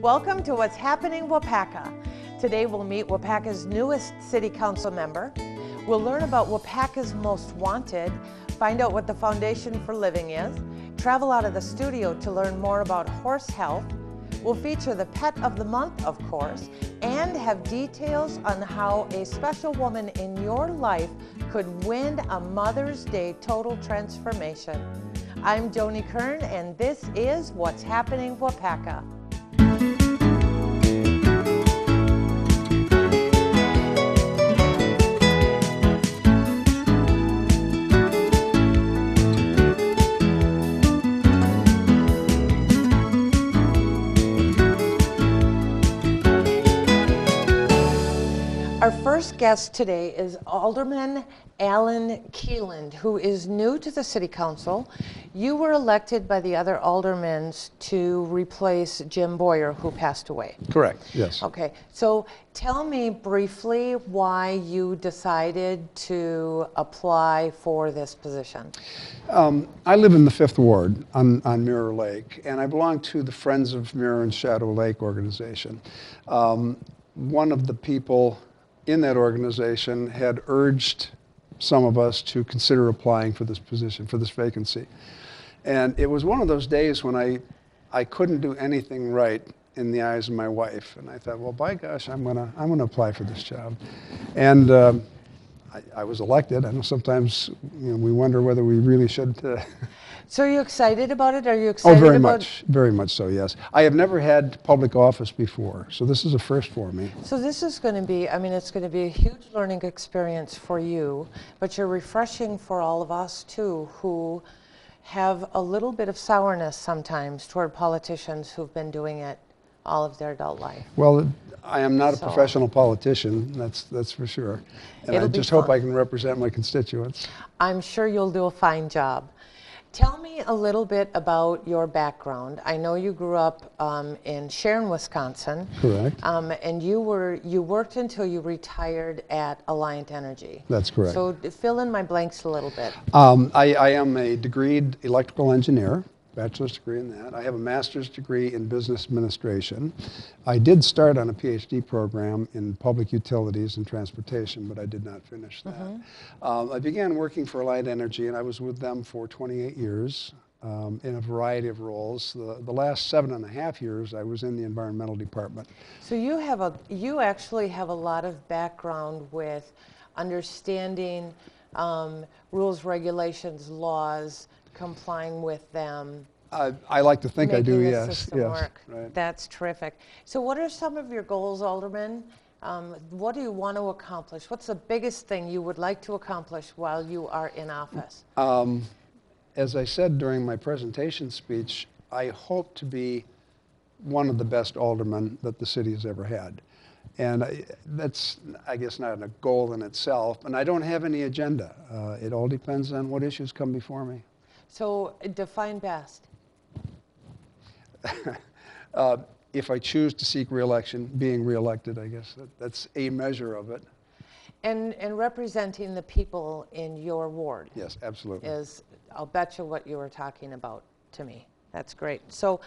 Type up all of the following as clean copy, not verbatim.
Welcome to What's Happening Waupaca. Today we'll meet Waupaca's newest City Council member. We'll learn about Waupaca's most wanted, find out what the Foundation for Living is, travel out of the studio to learn more about horse health. We'll feature the Pet of the Month, of course, and have details on how a special woman in your life could win a Mother's Day total transformation. I'm Joni Kern, and this is What's Happening Waupaca. Our first guest today is Alderman Alan Keeland, who is new to the City Council. You were elected by the other aldermen to replace Jim Boyer, who passed away. Correct, yes. Okay, so tell me briefly why you decided to apply for this position. I live in the 5th Ward on Mirror Lake, and I belong to the Friends of Mirror and Shadow Lake organization. One of the people in that organization had urged some of us to consider applying for this position, for this vacancy. And it was one of those days when I couldn't do anything right in the eyes of my wife. And I thought, well, by gosh, I'm gonna apply for this job. And I was elected. I know sometimes we wonder whether we really should. So are you excited about it? Are you excited about it? Oh, very much so, yes. I have never had public office before, so this is a first for me. So this is going to be, it's going to be a huge learning experience for you, but you're refreshing for all of us too, who have a little bit of sourness sometimes toward politicians who've been doing it all of their adult life. Well, I am not a professional politician, that's for sure. And I just hope I can represent my constituents. I'm sure you'll do a fine job. Tell me a little bit about your background. I know you grew up in Sharon, Wisconsin. Correct. And you worked until you retired at Alliant Energy. That's correct. So fill in my blanks a little bit. I am a degreed electrical engineer, bachelor's degree in that. I have a master's degree in business administration. I did start on a PhD program in public utilities and transportation, but I did not finish that. I began working for Alliant Energy, and I was with them for 28 years in a variety of roles. The last 7.5 years, I was in the environmental department. So you actually have a lot of background with understanding rules, regulations, laws, complying with them. I like to think I do, yes. Work. Right. That's terrific. So what are some of your goals, Alderman? What do you want to accomplish? What's the biggest thing you would like to accomplish while you are in office? As I said during my presentation speech, I hope to be one of the best aldermen that the city has ever had. And that's, I guess, not a goal in itself, and I don't have any agenda. It all depends on what issues come before me. So define best. If I choose to seek re-election, being re-elected, I guess that's a measure of it. And representing the people in your ward. Yes, absolutely. I'll bet you what you were talking about to me. That's great. So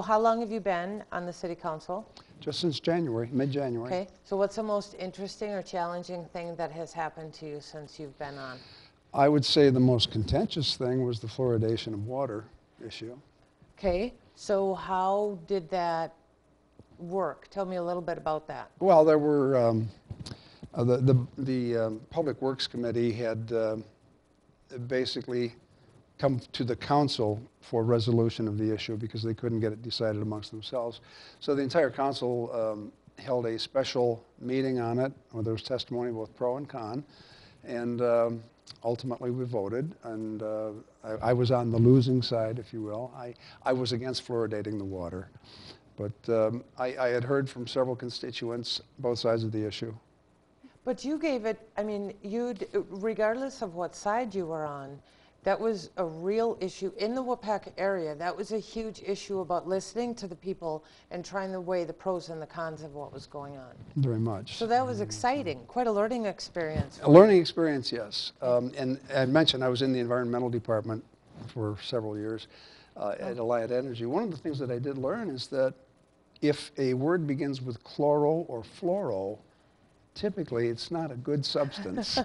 how long have you been on the City Council? Just since January, mid-January. Okay. So what's the most interesting or challenging thing that has happened to you since you've been on? I would say the most contentious thing was the fluoridation of water issue. Okay, so how did that work? Tell me a little bit about that. Well, there were, the Public Works Committee had basically come to the council for resolution of the issue because they couldn't get it decided amongst themselves. So the entire council held a special meeting on it where there was testimony both pro and con, and ultimately we voted, and I was on the losing side, if you will. I was against fluoridating the water, but I had heard from several constituents both sides of the issue. But you gave it, regardless of what side you were on, that was a real issue in the Waupaca area. That was a huge issue about listening to the people and trying to weigh the pros and the cons of what was going on. Very much. So that was exciting, quite a learning experience. A learning experience, yes. And I mentioned I was in the environmental department for several years at Alliant Energy. One of the things that I did learn is that if a word begins with chloro or fluoro, typically it's not a good substance.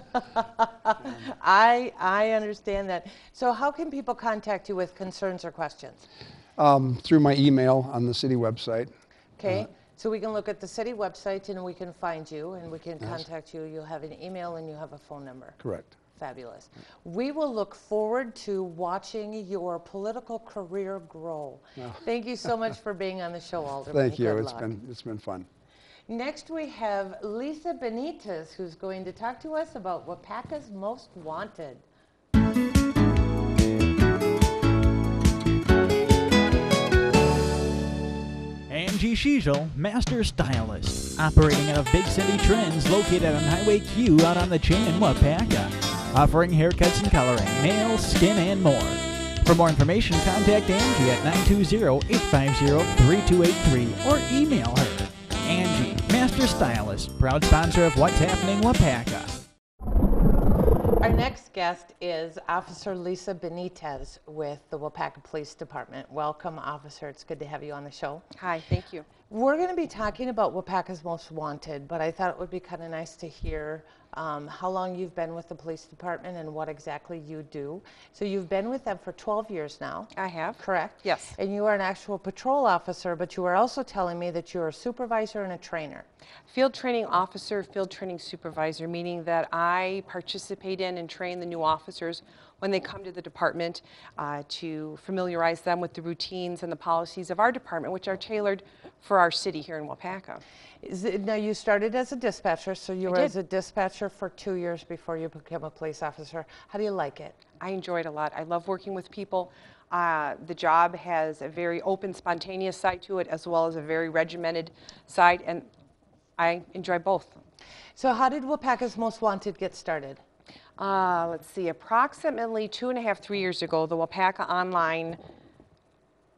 I understand that. So how can people contact you with concerns or questions? Through my email on the city website. Okay, so we can look at the city website and we can find you and we can Yes. contact you. You'll have an email and you have a phone number. Correct. Fabulous. We will look forward to watching your political career grow. Well, Thank you so much for being on the show, Alderman. thank you. Good It's luck. been fun. Next we have Lisa Benitez, who's going to talk to us about Waupaca's Most Wanted. Angie Schiesel, Master Stylist, operating out of Big City Trends, located on Highway Q out on the chain in Waupaca, offering haircuts and coloring, nails, skin, and more. For more information, contact Angie at 920-850-3283 or email her. Angie, Master Stylist, proud sponsor of What's Happening Waupaca. Our next guest is Officer Lisa Benitez with the Waupaca Police Department. Welcome, officer. It's good to have you on the show. Hi, thank you. We're going to be talking about Waupaca's Most Wanted, but I thought it would be kind of nice to hear how long you've been with the police department and what exactly you do. So you've been with them for 12 years now. I have. Correct? Yes. And you are an actual patrol officer, but you were also telling me that you're a supervisor and a trainer. Field training officer, field training supervisor, meaning that I participate in and train the new officers when they come to the department to familiarize them with the routines and the policies of our department, which are tailored for our city here in Waupaca. Now, you started as a dispatcher, so you were did. as a dispatcher for 2 years before you became a police officer. How do you like it? I enjoy it a lot. I love working with people. The job has a very open, spontaneous side to it, as well as a very regimented side, and I enjoy both. So how did Waupaca's Most Wanted get started? Let's see, approximately 2.5, 3 years ago, the Waupaca Online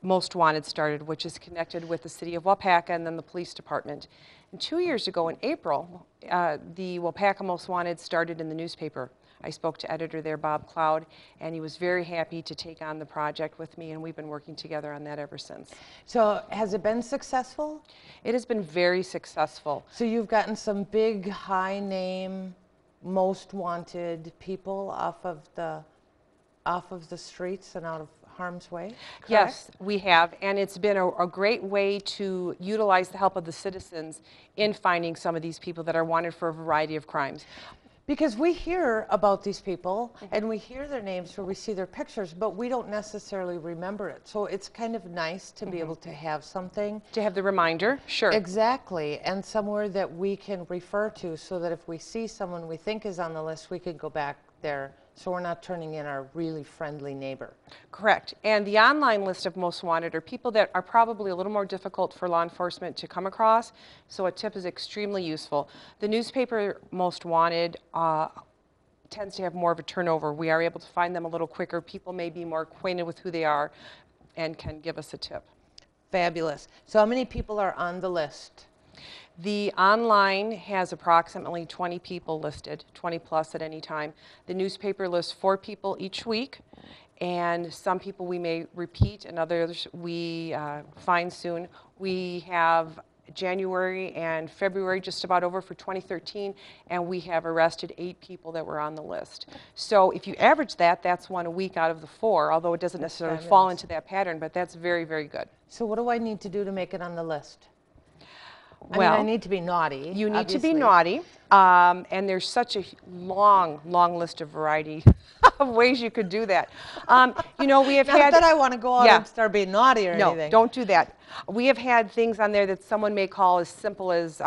Most Wanted started, which is connected with the city of Waupaca and then the police department. And 2 years ago in April, the Waupaca Most Wanted started in the newspaper. I spoke to editor there, Bob Cloud, and he was very happy to take on the project with me, and we've been working together on that ever since. So has it been successful? It has been very successful. So you've gotten some big, high-name, most wanted people off of the streets and out of harm's way? Correct? Yes, we have, and it's been a great way to utilize the help of the citizens in finding some of these people that are wanted for a variety of crimes. Because we hear about these people and we hear their names or we see their pictures, but we don't necessarily remember it. So it's kind of nice to be able to have something. To have the reminder, sure. Exactly, and somewhere that we can refer to so that if we see someone we think is on the list, we can go back there so we're not turning in our really friendly neighbor. Correct. And the online list of most wanted are people that are probably a little more difficult for law enforcement to come across, so a tip is extremely useful. The newspaper Most Wanted tends to have more of a turnover. We are able to find them a little quicker. People may be more acquainted with who they are and can give us a tip. Fabulous. So how many people are on the list? The online has approximately 20 people listed, 20 plus at any time. The newspaper lists 4 people each week, and some people we may repeat and others we find soon. We have January and February just about over for 2013, and we have arrested 8 people that were on the list. So if you average that, that's 1 a week out of the 4, although it doesn't necessarily fall into that pattern, but that's very, very good. So what do I need to do to make it on the list? Well, I mean, I need to be naughty. You need obviously. to be naughty, and there's such a long, long list of variety of ways you could do that. You know, we have Not had... that I want to go out and start being naughty or anything. No, don't do that. We have had things on there that someone may call as simple as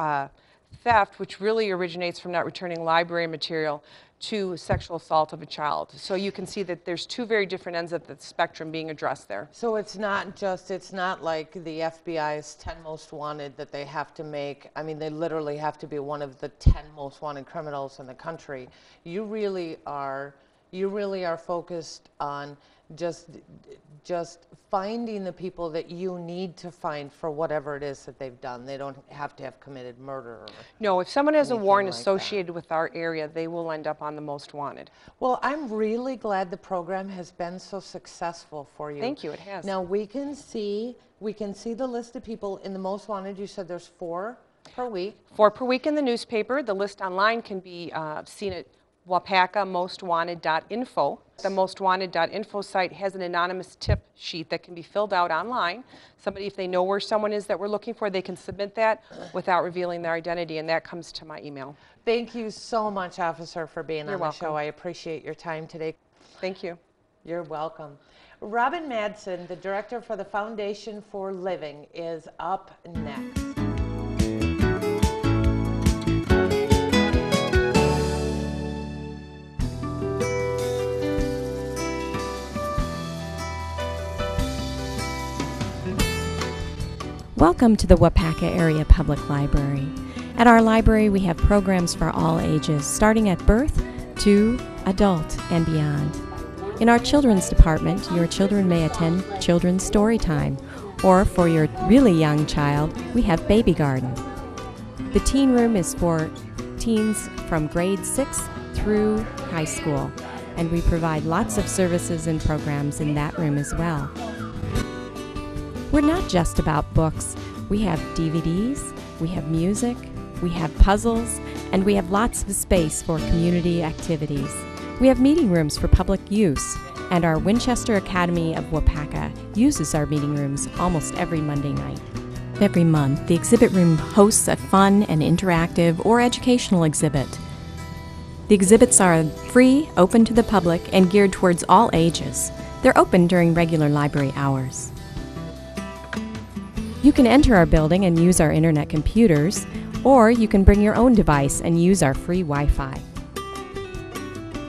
theft, which really originates from not returning library material, to sexual assault of a child. So you can see that there's 2 very different ends of the spectrum being addressed there. So it's not like the FBI's 10 most wanted that they have to make. I mean, they literally have to be one of the 10 most wanted criminals in the country. You really are You really are focused on just finding the people that you need to find for whatever it is that they've done. They don't have to have committed murder. Or No, if someone has a anything warrant like that. associated with our area, they will end up on the most wanted. Well, I'm really glad the program has been so successful for you. Thank you, it has. Now we can see the list of people in the most wanted. You said there's 4 per week. 4 per week in the newspaper. The list online can be seen at waupacamostwanted.info. The mostwanted.info site has an anonymous tip sheet that can be filled out online. Somebody, if they know where someone is that we're looking for, they can submit that without revealing their identity, and that comes to my email. Thank you so much, Officer, for being on the show. welcome. I appreciate your time today. Thank you. You're welcome. Robin Madsen, the director for the Foundation for Living, is up next. Welcome to the Waupaca Area Public Library. At our library, we have programs for all ages, starting at birth to adult and beyond. In our children's department, your children may attend children's story time, or for your really young child, we have Baby Garden. The teen room is for teens from grade 6 through high school, and we provide lots of services and programs in that room as well. We're not just about books. We have DVDs, we have music, we have puzzles, and we have lots of space for community activities. We have meeting rooms for public use, and our Winchester Academy of Waupaca uses our meeting rooms almost every Monday night. Every month, the exhibit room hosts a fun and interactive or educational exhibit. The exhibits are free, open to the public, and geared towards all ages. They're open during regular library hours. You can enter our building and use our internet computers, or you can bring your own device and use our free Wi-Fi.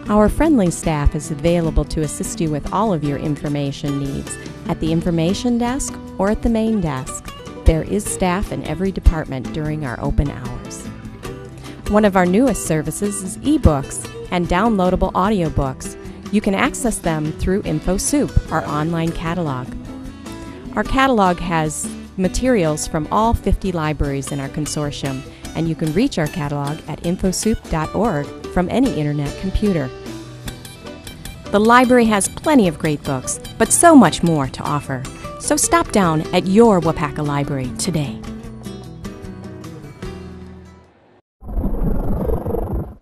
Our friendly staff is available to assist you with all of your information needs at the information desk or at the main desk. There is staff in every department during our open hours. One of our newest services is ebooks and downloadable audiobooks. You can access them through InfoSoup, our online catalog. Our catalog has materials from all 50 libraries in our consortium, and you can reach our catalog at infosoup.org from any internet computer. The library has plenty of great books, but so much more to offer. So stop down at your Waupaca Library today.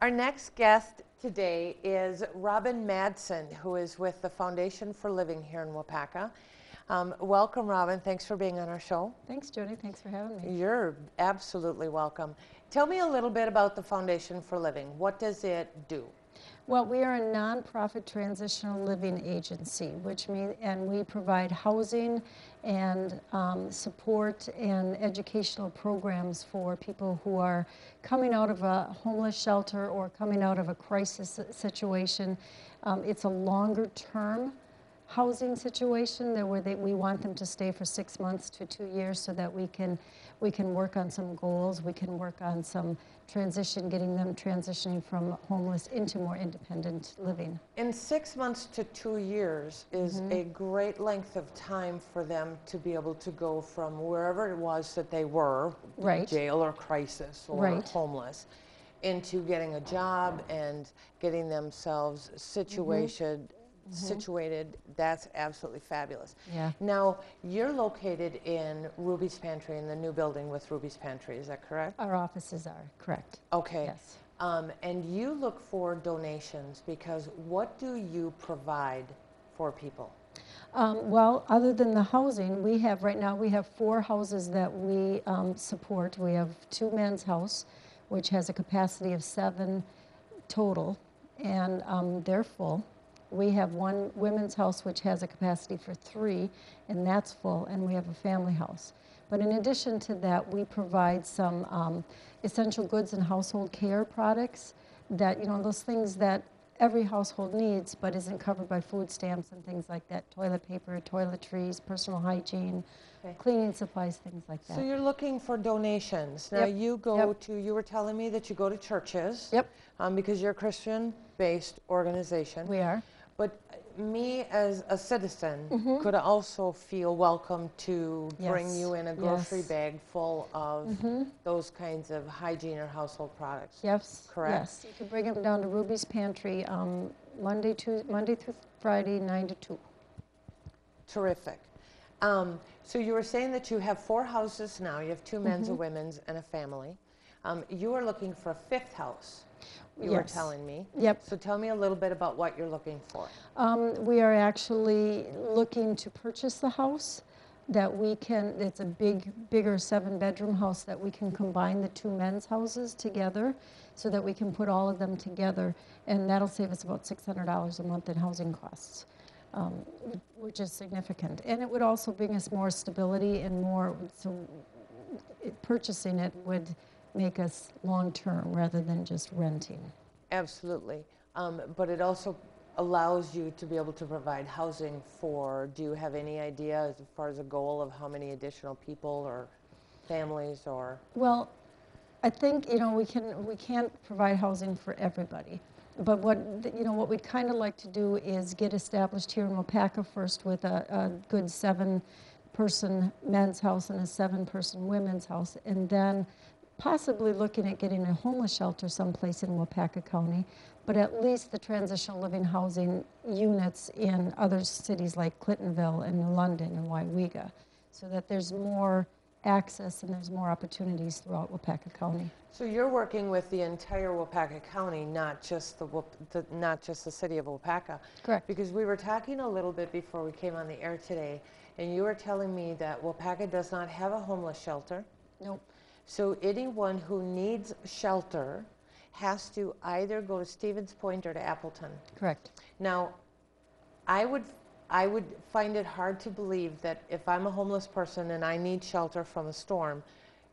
Our next guest today is Robin Madsen, who is with the Foundation for Living here in Waupaca. Welcome, Robin. Thanks for being on our show. Thanks, Jody. Thanks for having me. You're absolutely welcome. Tell me a little bit about the Foundation for Living. What does it do? Well, we are a nonprofit transitional living agency, which means, and we provide housing and support and educational programs for people who are coming out of a homeless shelter or coming out of a crisis situation. It's a longer term housing situation where we want them to stay for 6 months to 2 years so that we can work on some goals, we can work on some transition, getting them transitioning from homeless into more independent living. In 6 months to 2 years is a great length of time for them to be able to go from wherever it was that they were, Right. jail or crisis or Right. homeless, into getting a job and getting themselves situated. That's absolutely fabulous. Yeah. Now, you're located in Ruby's Pantry, in the new building with Ruby's Pantry, is that correct? Our offices are, correct. Okay. Yes. And you look for donations because what do you provide for people? Well, other than the housing, right now we have 4 houses that we support. We have 2 men's house, which has a capacity of 7 total, and they're full. We have 1 women's house which has a capacity for 3, and that's full, and we have a family house. But in addition to that, we provide some essential goods and household care products that, those things that every household needs, but isn't covered by food stamps and things like that. Toilet paper, toiletries, personal hygiene, Okay. cleaning supplies, things like that. So you're looking for donations. Now Yep, you go yep. to, you were telling me that you go to churches. Yep. Because you're a Christian-based organization. We are. But me as a citizen could also feel welcome to bring Yes, you in a grocery yes. bag full of those kinds of hygiene or household products. Yes. Correct? Yes. You can bring them down to Ruby's Pantry Monday through Friday, 9 to 2. Terrific. So you were saying that you have 4 houses now. You have 2 men's, a women's, and a family. You are looking for a 5th house, you were Yes. telling me. Yep. So tell me a little bit about what you're looking for. We are actually looking to purchase the house that we can, it's a bigger 7-bedroom house that we can combine the 2 men's houses together so that we can put all of them together, and that'll save us about $600 a month in housing costs, which is significant. And it would also bring us more stability and more, so purchasing it would make us long-term rather than just renting. Absolutely. But it also allows you to be able to provide housing for, do you have any idea as far as a goal of how many additional people or families or? Well, I think, you know, we can't provide housing for everybody. But what we'd kind of like to do is get established here in Waupaca first with a good 7-person men's house and a 7-person women's house, and then possibly looking at getting a homeless shelter someplace in Waupaca County, but at least the transitional living housing units in other cities like Clintonville and London and Waupaca, so that there's more access and there's more opportunities throughout Waupaca County. So you're working with the entire Waupaca County, not just the city of Waupaca. Correct. Because we were talking a little bit before we came on the air today, and you were telling me that Waupaca does not have a homeless shelter. Nope. So anyone who needs shelter has to either go to Stevens Point or to Appleton. Correct. Now, I would find it hard to believe that if I'm a homeless person and I need shelter from a storm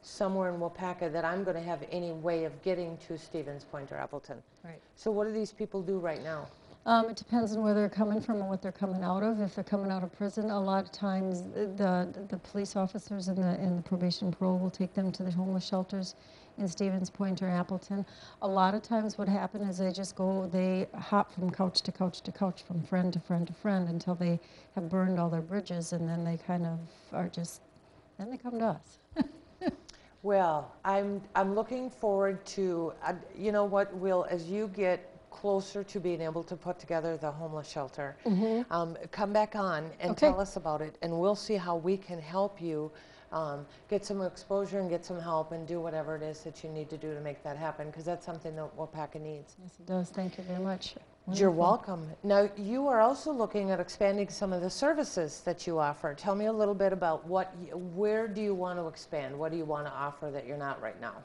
somewhere in Waupaca, that I'm going to have any way of getting to Stevens Point or Appleton. Right. So what do these people do right now? It depends on where they're coming from and what they're coming out of. If they're coming out of prison, a lot of times the police officers and the probation parole will take them to the homeless shelters in Stevens Point or Appleton. A lot of times what happens is they hop from couch to couch to couch, from friend to friend to friend, until they have burned all their bridges, and then they kind of are then they come to us. Well, I'm looking forward to, you know what, Will, as you get closer to being able to put together the homeless shelter, come back on and tell us about it, and we'll see how we can help you get some exposure and get some help and do whatever it is that you need to do to make that happen, because that's something that Waupaca needs. Yes, it does. Thank you very much. You're Wonderful. welcome. Now, you are also looking at expanding some of the services that you offer. Tell me a little bit about where do you want to expand? What do you want to offer that you're not right now?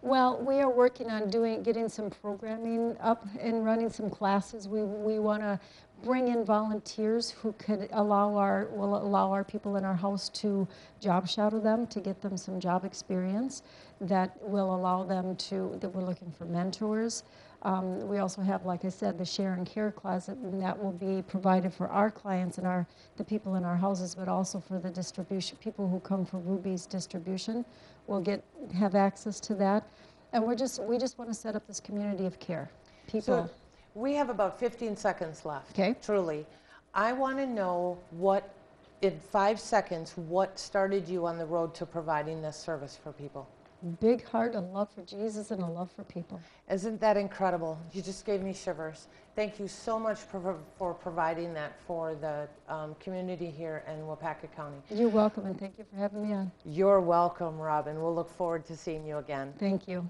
Well, we are working on getting some programming up and running some classes. We want to bring in volunteers who could allow our people in our house to job shadow them, to get them some job experience that will allow them that we're looking for mentors. We also have, like I said, the share and care closet, and that will be provided for our clients and the people in our houses, but also for the distribution. People who come for Ruby's distribution will have access to that. And we just want to set up this community of care. People. So we have about 15 seconds left. Okay. Truly. I want to know in 5 seconds, what started you on the road to providing this service for people? Big heart, a love for Jesus, and a love for people. Isn't that incredible? You just gave me shivers. Thank you so much for providing that for the community here in Waupaca County. You're welcome, and thank you for having me on. You're welcome, Robin. We'll look forward to seeing you again. Thank you.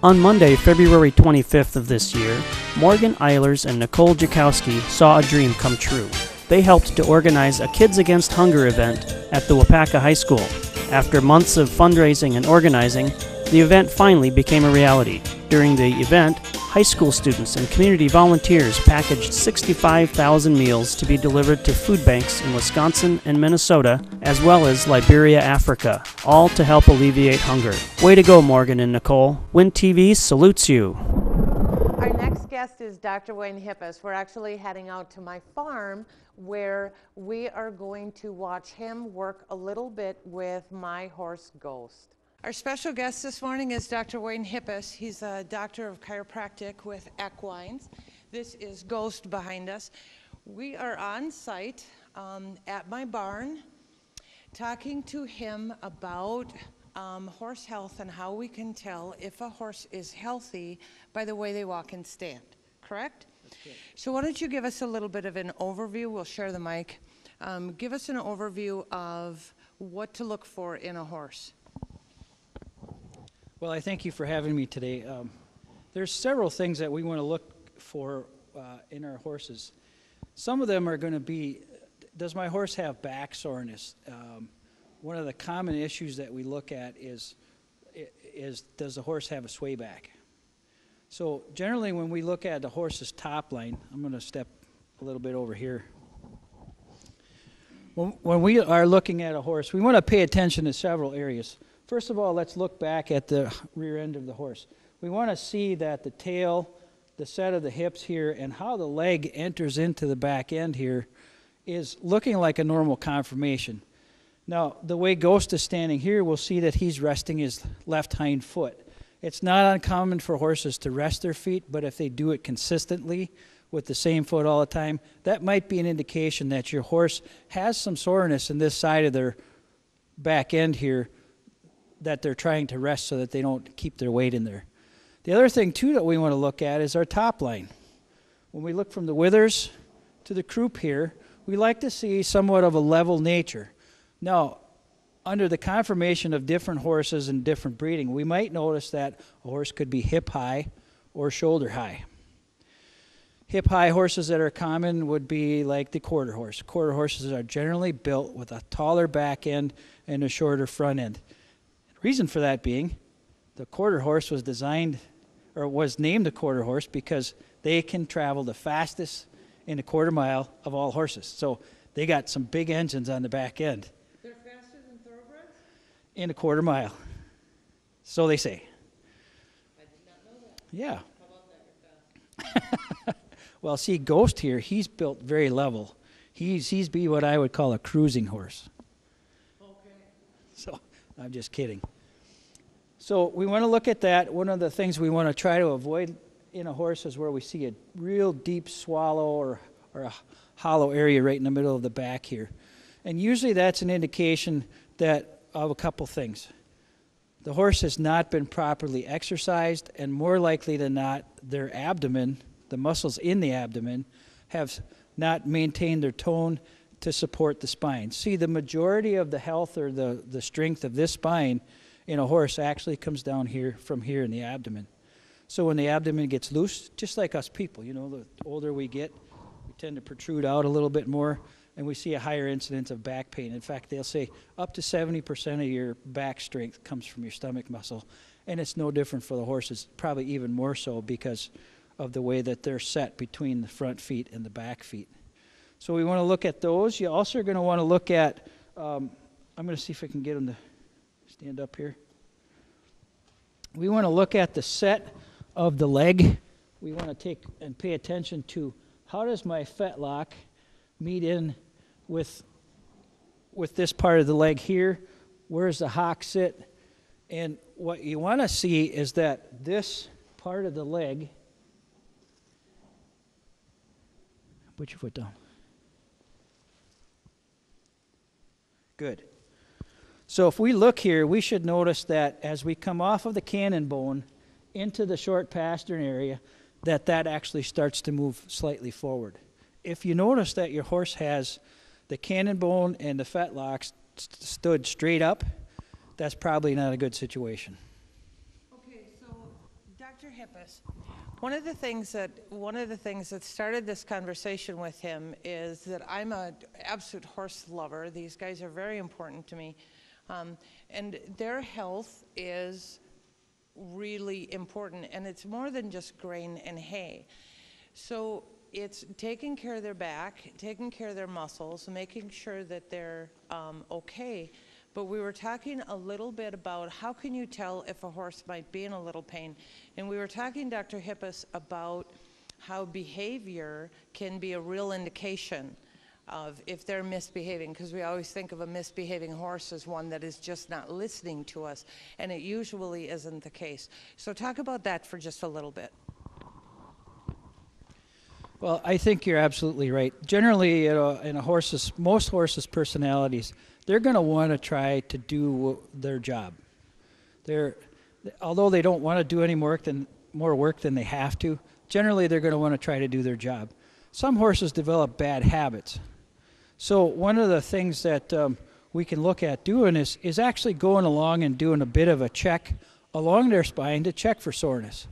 On Monday, February 25th of this year, Morgan Eilers and Nicole Jakowski saw a dream come true. They helped to organize a Kids Against Hunger event at the Waupaca High School. After months of fundraising and organizing, the event finally became a reality. During the event, High school students and community volunteers packaged 65,000 meals to be delivered to food banks in Wisconsin and Minnesota, as well as Liberia, Africa, all to help alleviate hunger. Way to go, Morgan and Nicole. Win TV salutes you. Our next guest is Dr. Wayne Hippis. We're actually heading out to my farm where we are going to watch him work a little bit with my horse, Ghost. Our special guest this morning is Dr. Wayne Hippis. He's a doctor of chiropractic with Equines. This is Ghost behind us. We are on site at my barn talking to him about horse health and how we can tell if a horse is healthy by the way they walk and stand, correct? So why don't you give us a little bit of an overview? We'll share the mic. Give us an overview of what to look for in a horse. Well, I thank you for having me today. There's several things that we want to look for in our horses. Some of them are going to be, does my horse have back soreness? One of the common issues that we look at is does the horse have a sway back? So generally when we look at the horse's top line, I'm going to step a little bit over here. When we are looking at a horse, we want to pay attention to several areas. First of all, let's look back at the rear end of the horse. We want to see that the tail, the set of the hips here, and how the leg enters into the back end here is looking like a normal conformation. Now, the way Ghost is standing here, we'll see that he's resting his left hind foot. It's not uncommon for horses to rest their feet, but if they do it consistently with the same foot all the time, that might be an indication that your horse has some soreness in this side of their back end here that they're trying to rest so that they don't keep their weight in there. The other thing, too, that we want to look at is our top line. When we look from the withers to the croup here, we like to see somewhat of a level nature. Now, under the conformation of different horses and different breeding, we might notice that a horse could be hip high or shoulder high. Hip high horses that are common would be like the quarter horse. Quarter horses are generally built with a taller back end and a shorter front end. Reason for that being, the quarter horse was designed, or was named a quarter horse because they can travel the fastest in a quarter mile of all horses. So they got some big engines on the back end. They're faster than thoroughbreds? In a quarter mile. So they say. I did not know that. Yeah. How about that, you're fast? Well, see, Ghost here, he's built very level. He's be what I would call a cruising horse. Okay. So I'm just kidding. So we want to look at that. One of the things we want to try to avoid in a horse is where we see a real deep swallow or a hollow area right in the middle of the back here. And usually that's an indication that of a couple things. The horse has not been properly exercised, and more likely than not, their abdomen, the muscles in the abdomen, have not maintained their tone to support the spine. See, the majority of the health or the strength of this spine in a horse actually comes down here from here in the abdomen. So when the abdomen gets loose, just like us people, you know, the older we get, we tend to protrude out a little bit more, and we see a higher incidence of back pain. In fact, they'll say up to 70% of your back strength comes from your stomach muscle, and it's no different for the horses, probably even more so because of the way that they're set between the front feet and the back feet. So we want to look at those. You also are going to want to look at, I'm going to see if I can get them to stand up here. We want to look at the set of the leg. We want to take and pay attention to how does my fetlock meet in with this part of the leg here. Where does the hock sit? And what you want to see is that this part of the leg, put your foot down. Good. So if we look here, we should notice that as we come off of the cannon bone into the short pastern area, that actually starts to move slightly forward. If you notice that your horse has the cannon bone and the fetlocks stood straight up, that's probably not a good situation. Okay, so Dr. Hippis, one of the things that started this conversation with him is that I'm an absolute horse lover. These guys are very important to me, and their health is really important, and it's more than just grain and hay. So it's taking care of their back, taking care of their muscles, making sure that they're okay. But we were talking a little bit about how can you tell if a horse might be in a little pain. And we were talking, Dr. Hippis, about how behavior can be a real indication of if they're misbehaving, because we always think of a misbehaving horse as one that is just not listening to us, and it usually isn't the case. So talk about that for just a little bit. Well, I think you're absolutely right. Generally, most horses' personalities, they're going to want to try to do their job. Although they don't want to do any more work than they have to, generally they're going to want to try to do their job. Some horses develop bad habits. So one of the things that we can look at doing is actually going along and doing a bit of a check along their spine to check for soreness.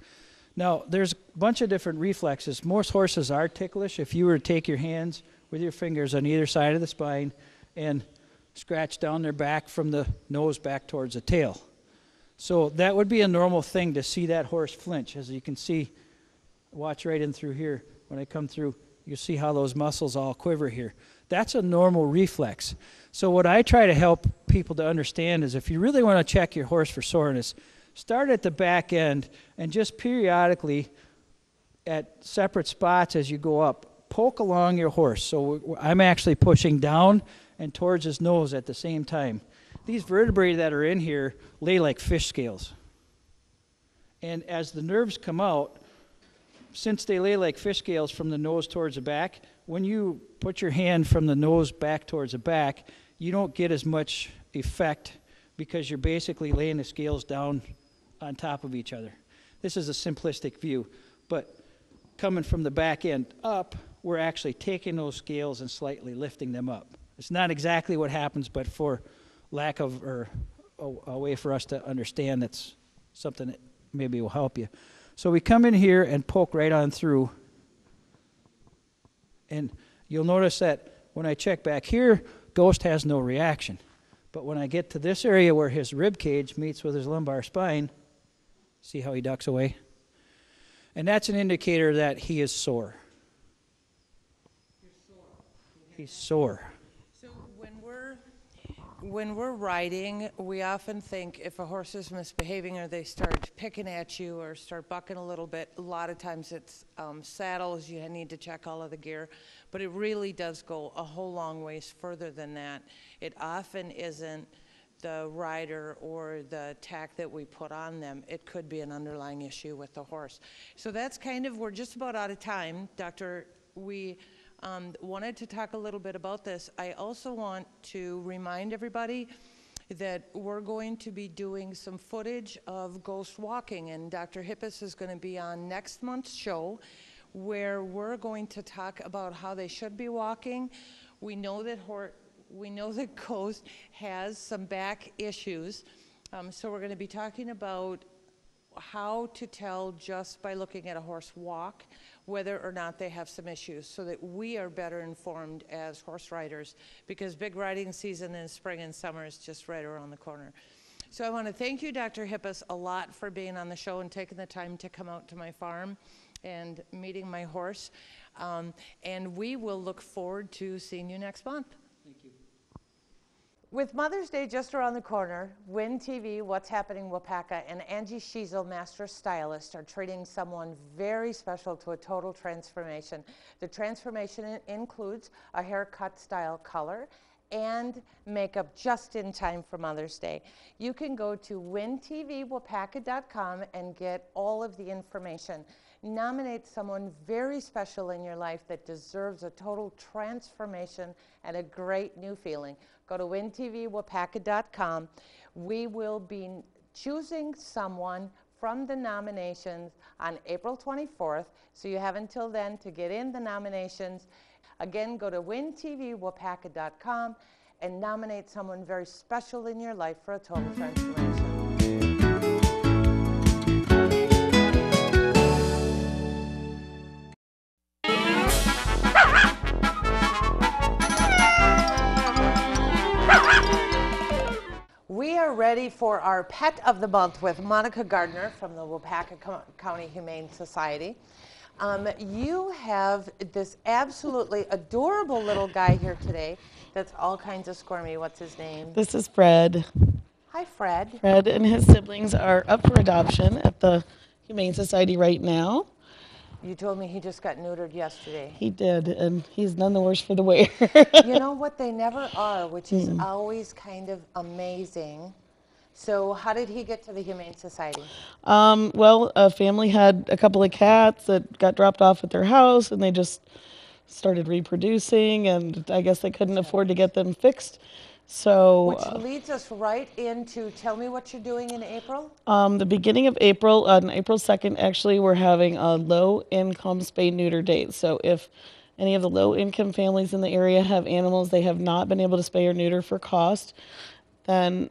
Now, there's a bunch of different reflexes. Most horses are ticklish. If you were to take your hands with your fingers on either side of the spine and scratch down their back from the nose back towards the tail. So that would be a normal thing to see that horse flinch. As you can see, watch right in through here. When I come through, you see how those muscles all quiver here. That's a normal reflex. So what I try to help people to understand is if you really want to check your horse for soreness, start at the back end and just periodically at separate spots as you go up, poke along your horse. So I'm actually pushing down and towards his nose at the same time. These vertebrae that are in here lay like fish scales. And as the nerves come out, since they lay like fish scales from the nose towards the back, when you put your hand from the nose back towards the back, you don't get as much effect because you're basically laying the scales down on top of each other. This is a simplistic view, but coming from the back end up, we're actually taking those scales and slightly lifting them up. It's not exactly what happens, but for lack of, or a way for us to understand, that's something that maybe will help you. So we come in here and poke right on through, and you'll notice that when I check back here, Ghost has no reaction. But when I get to this area where his rib cage meets with his lumbar spine, see how he ducks away? And that's an indicator that he is sore. You're sore. He's sore. So when we're riding, we often think if a horse is misbehaving or they start picking at you or start bucking a little bit, a lot of times it's saddles, you need to check all of the gear, but it really does go a whole long ways further than that. It often isn't the rider or the tack that we put on them. It could be an underlying issue with the horse. So that's kind of, we're just about out of time. Doctor, we wanted to talk a little bit about this. I also want to remind everybody that we're going to be doing some footage of Ghost walking, and Dr. Hippis is going to be on next month's show where we're going to talk about how they should be walking. We know that Ghost has some back issues, so we're going to be talking about how to tell just by looking at a horse walk whether or not they have some issues, so that we are better informed as horse riders, because big riding season in spring and summer is just right around the corner. So I want to thank you, Dr. Hippis, a lot for being on the show and taking the time to come out to my farm and meeting my horse. And we will look forward to seeing you next month. Thank you. With Mother's Day just around the corner, WIN TV, What's Happening Waupaca, and Angie Schiesel, Master Stylist, are treating someone very special to a total transformation. The transformation includes a haircut style color and makeup just in time for Mother's Day. You can go to wintvwaupaca.com and get all of the information. Nominate someone very special in your life that deserves a total transformation and a great new feeling. Go to wintvwaupaca.com. We will be choosing someone from the nominations on April 24th, so you have until then to get in the nominations. Again, go to wintvwaupaca.com and nominate someone very special in your life for a total transformation. We are ready for our Pet of the Month with Monica Gardner from the Waupaca County Humane Society. You have this absolutely adorable little guy here today that's all kinds of squirmy. What's his name? This is Fred. Hi, Fred. Fred and his siblings are up for adoption at the Humane Society right now. You told me he just got neutered yesterday. He did, and he's none the worse for the wear. You know what? They never are, which is always kind of amazing. So how did he get to the Humane Society? Well, a family had a couple of cats that got dropped off at their house, and they just started reproducing, and I guess they couldn't afford to get them fixed. So, which leads us right into, tell me what you're doing in April? The beginning of April, on April 2nd, actually, we're having a low-income spay-neuter date. So if any of the low-income families in the area have animals they have not been able to spay or neuter for cost, then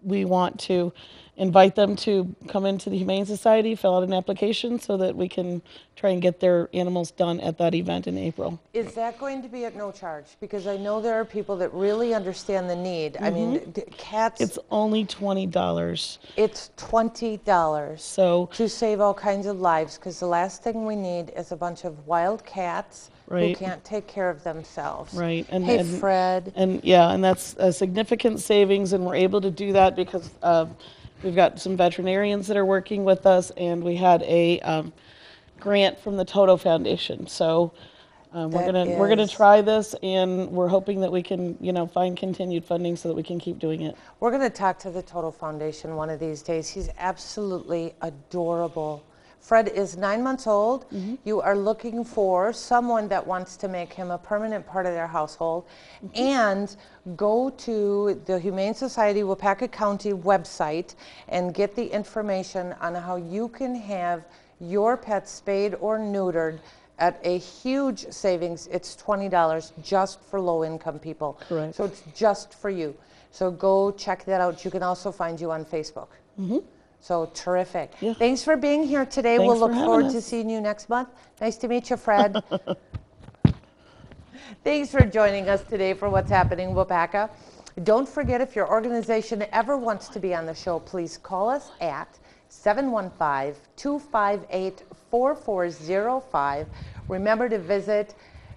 we want to invite them to come into the Humane Society, fill out an application so that we can try and get their animals done at that event in April. Is that going to be at no charge? Because I know there are people that really understand the need. I mean, cats... It's only $20. It's $20 So to save all kinds of lives, because the last thing we need is a bunch of wild cats who can't take care of themselves. Right. And, hey, Fred. And yeah, and that's a significant savings, and we're able to do that because we've got some veterinarians that are working with us, and we had a grant from the Toto Foundation. So we're gonna try this, and we're hoping that we can, find continued funding so that we can keep doing it. We're gonna talk to the Toto Foundation one of these days. He's absolutely adorable. Fred is 9 months old. You are looking for someone that wants to make him a permanent part of their household. And go to the Humane Society Waupaca County website and get the information on how you can have your pet spayed or neutered at a huge savings. It's $20 just for low-income people. Correct. So it's just for you. So go check that out. You can also find you on Facebook. So terrific. Yeah. Thanks for being here today. Thanks we'll look for having forward us. to seeing you next month. Nice to meet you, Fred. Thanks for joining us today for What's Happening Waupaca. Don't forget, if your organization ever wants to be on the show, please call us at 715-258-4405. Remember to visit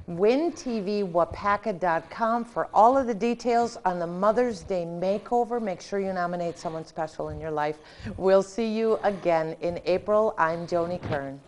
wintvwaupaca.com for all of the details on the Mother's Day makeover. Make sure you nominate someone special in your life. We'll see you again in April. I'm Joni Kern.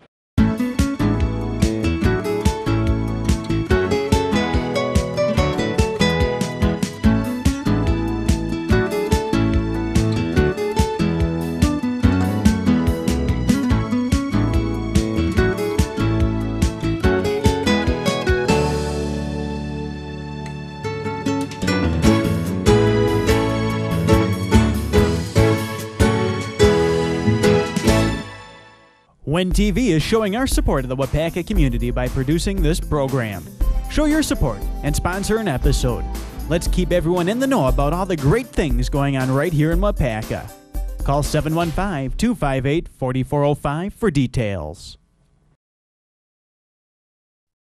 WIN TV is showing our support of the Waupaca community by producing this program. Show your support and sponsor an episode. Let's keep everyone in the know about all the great things going on right here in Waupaca. Call 715-258-4405 for details.